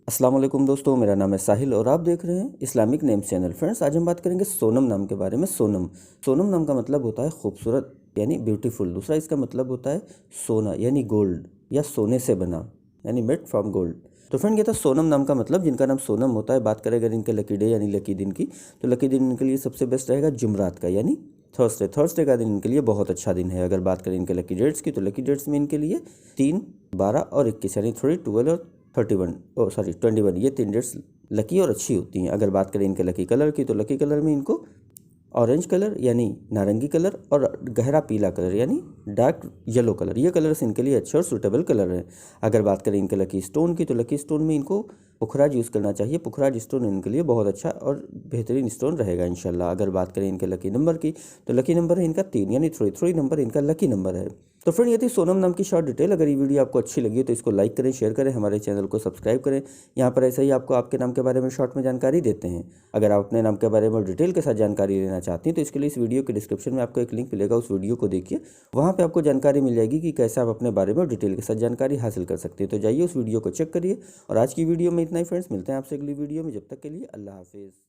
अस्सलाम वालेकुम दोस्तों, मेरा नाम है साहिल और आप देख रहे हैं इस्लामिक नेम्स चैनल। फ्रेंड्स, आज हम बात करेंगे सोनम नाम के बारे में। सोनम सोनम नाम का मतलब होता है खूबसूरत यानी ब्यूटीफुल। दूसरा इसका मतलब होता है सोना यानी गोल्ड या सोने से बना यानी मेड फ्रॉम गोल्ड। तो फ्रेंड, ये था सोनम नाम का मतलब, जिनका नाम सोनम होता है। बात करें अगर इनके लकी डे यानी लकी दिन की, तो लकी दिन इनके लिए सबसे बेस्ट रहेगा जुमरात का यानी थर्सडे। थर्सडे का दिन इनके लिए बहुत अच्छा दिन है। अगर बात करें इनके लकी डेट्स की, तो लकी डेट्स में इनके लिए 3, 12 और 21 यानी 3, 12 और 31 21, ये 3 डेट्स लकी और अच्छी होती हैं। अगर बात करें इनके लकी कलर की, तो लकी कलर में इनको ऑरेंज कलर यानी नारंगी कलर और गहरा पीला कलर यानी डार्क येलो कलर, ये कलर्स इनके लिए अच्छे और सूटेबल कलर हैं। अगर बात करें इनके लकी स्टोन की, तो लकी स्टोन में इनको पुखराज यूज़ करना चाहिए। पुखराज स्टोन इनके लिए बहुत अच्छा और बेहतरीन स्टोन रहेगा इंशाल्लाह। अगर बात करें इनके लकी नंबर की, तो लकी नंबर है इनका 3 यानी 3 नंबर इनका लकी नंबर है। तो फ्रेंड, ये थी सोनम नाम की शॉर्ट डिटेल। अगर ये वीडियो आपको अच्छी लगी तो इसको लाइक करें, शेयर करें, हमारे चैनल को सब्सक्राइब करें। यहाँ पर ऐसे ही आपको आपके नाम के बारे में शॉर्ट में जानकारी देते हैं। अगर आप अपने नाम के बारे में डिटेल के साथ जानकारी लेना चाहती हैं, तो इसके लिए इस वीडियो के डिस्क्रिप्शन में आपको एक लिंक मिलेगा, उस वीडियो को देखिए। वहाँ पे आपको जानकारी मिल जाएगी कि कैसे आप अपने बारे में डिटेल के साथ जानकारी हासिल कर सकते हैं। तो जाइए उस वीडियो को चेक करिए। और आज की वीडियो में इतना ही फ्रेंड्स, मिलते हैं आपसे अगली वीडियो में। जब तक के लिए अल्लाह हाफिज़।